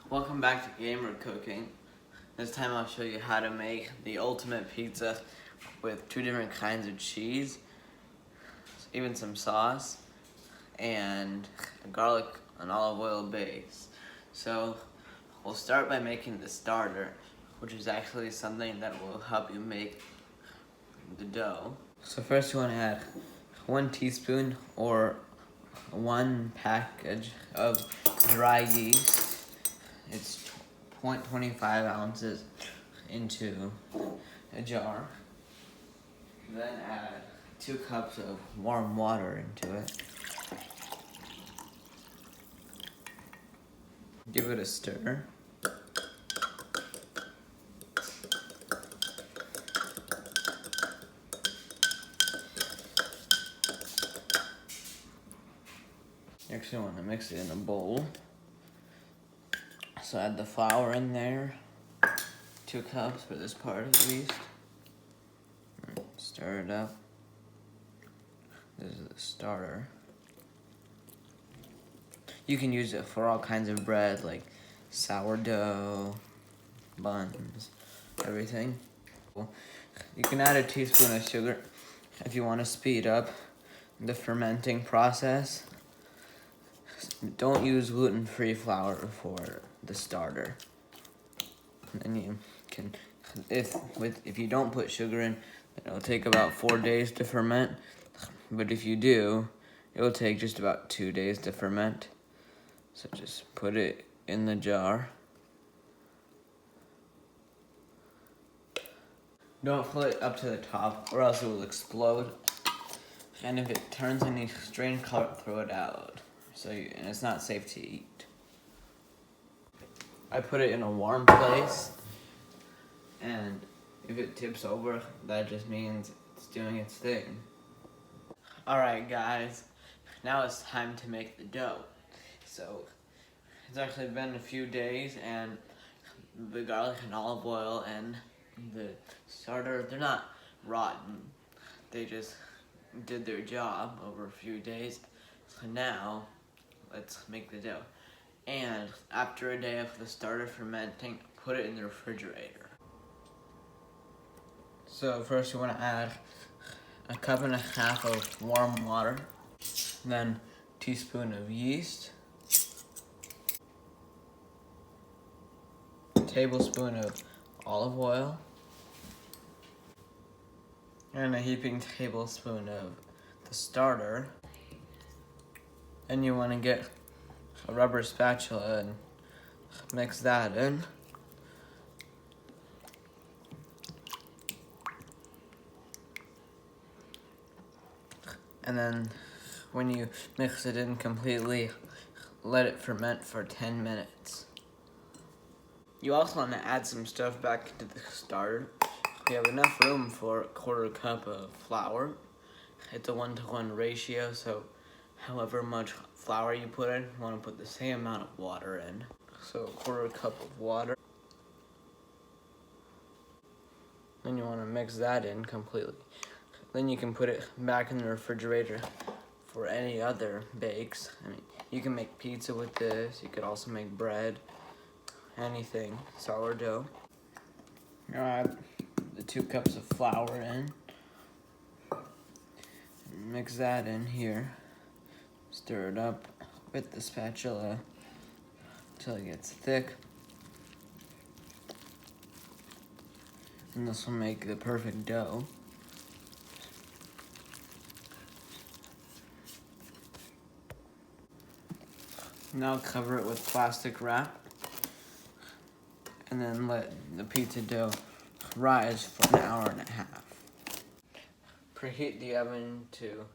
Welcome back to Gamer Cooking. This time I'll show you how to make the ultimate pizza with 2 different kinds of cheese, even some sauce, and a garlic and olive oil base. So we'll start by making the starter, which is actually something that will help you make the dough. So first you want to add 1 teaspoon or 1 package of dry yeast. It's 0.25 ounces into a jar. Then add 2 cups of warm water into it. Give it a stir. Next you want to mix it in a bowl. So add the flour in there, 2 cups for this part at least. Stir it up. This is the starter. You can use it for all kinds of bread like sourdough, buns, everything. You can add a teaspoon of sugar if you want to speed up the fermenting process. Don't use gluten-free flour for the starter. And you can, if you don't put sugar in, it'll take about 4 days to ferment. But if you do, it'll take just about 2 days to ferment. So just put it in the jar. Don't fill it up to the top or else it will explode. And if it turns any strange color, throw it out. And it's not safe to eat. I put it in a warm place, and if it tips over, that just means it's doing its thing. Alright guys, now it's time to make the dough. So, it's actually been a few days, and the garlic and olive oil and the starter, they're not rotten. They just did their job over a few days. So now, let's make the dough. And after a day of the starter fermenting, put it in the refrigerator. So first you want to add a 1.5 cups of warm water, then a teaspoon of yeast, a tablespoon of olive oil, and a heaping tablespoon of the starter. And you want to get a rubber spatula and mix that in. And then when you mix it in completely, let it ferment for 10 minutes. You also want to add some stuff back into the starter. We have enough room for a 1/4 cup of flour. It's a 1-to-1 ratio, so however much flour you put in, you want to put the same amount of water in. So a 1/4 cup of water. Then you want to mix that in completely. Then you can put it back in the refrigerator for any other bakes. I mean, you can make pizza with this. You could also make bread, anything, sourdough. Now add the 2 cups of flour in. Mix that in here. Stir it up with the spatula until it gets thick. And this will make the perfect dough. Now cover it with plastic wrap and then let the pizza dough rise for 1.5 hours. Preheat the oven to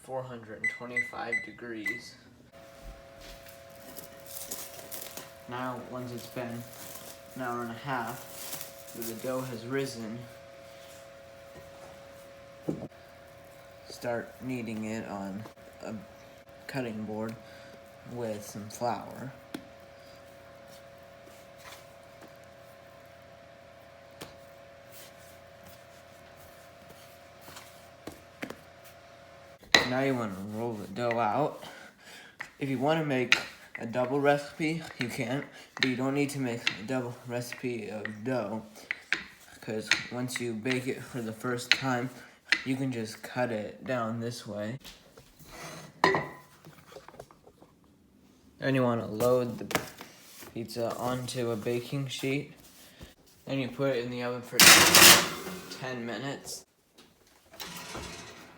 425 degrees. Now, once it's been 1.5 hours, the dough has risen, start kneading it on a cutting board with some flour. Now you want to roll the dough out. If you want to make a double recipe, you can, but you don't need to make a double recipe of dough, because once you bake it for the first time, you can just cut it down this way. Then you want to load the pizza onto a baking sheet. Then you put it in the oven for 10 minutes.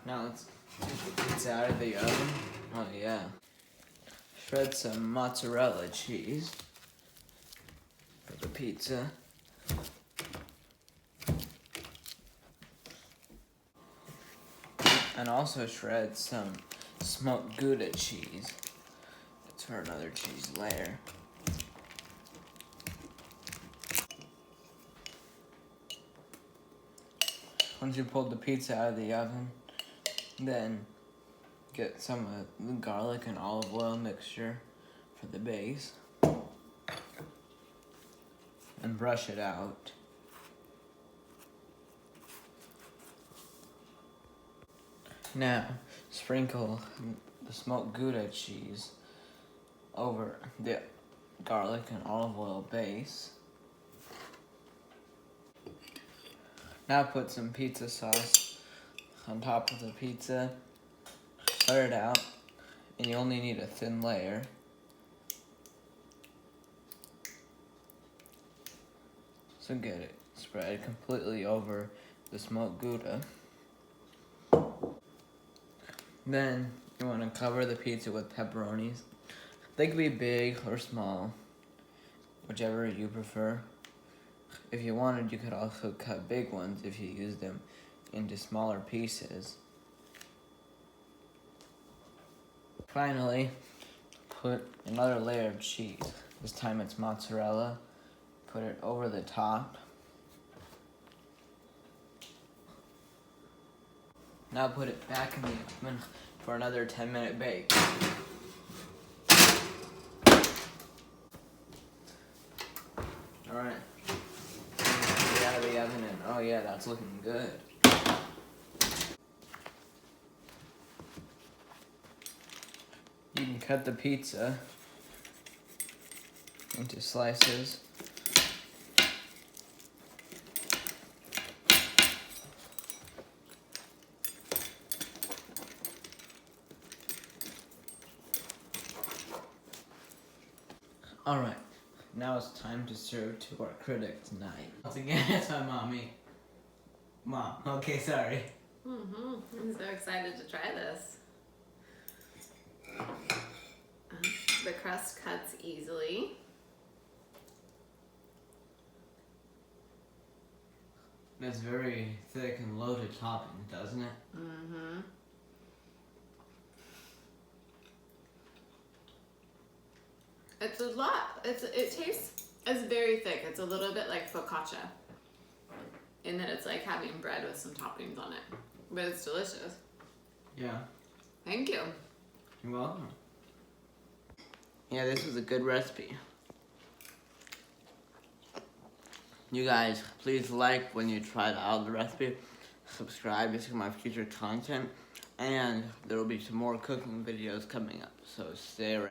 Now let's take the pizza out of the oven. Oh yeah. Shred some mozzarella cheese for the pizza. And also shred some smoked Gouda cheese. That's for another cheese layer. Once you pulled the pizza out of the oven, then get some of the garlic and olive oil mixture for the base. And brush it out. Now, sprinkle the smoked Gouda cheese over the garlic and olive oil base. Now put some pizza sauce on top of the pizza. Spread it out, and you only need a thin layer. So get it spread completely over the smoked Gouda. Then you want to cover the pizza with pepperonis. They could be big or small, whichever you prefer. If you wanted, you could also cut big ones if you use them into smaller pieces. Finally, put another layer of cheese. This time it's mozzarella. Put it over the top. Now put it back in the oven for another 10-minute bake. Alright. Get out of the oven and oh yeah, that's looking good. You can cut the pizza into slices. Alright, now it's time to serve to our critic tonight. Once again, it's my mommy. Mom, okay, sorry. I'm so excited to try this. The crust cuts easily. It's very thick and loaded topping, doesn't it? It's a lot. It tastes, it's very thick. It's a little bit like focaccia. In that it's like having bread with some toppings on it. But it's delicious. Yeah. Thank you. You're welcome. Yeah, this was a good recipe. You guys, please like when you try out the recipe. Subscribe to see my future content. And there will be some more cooking videos coming up. So stay around.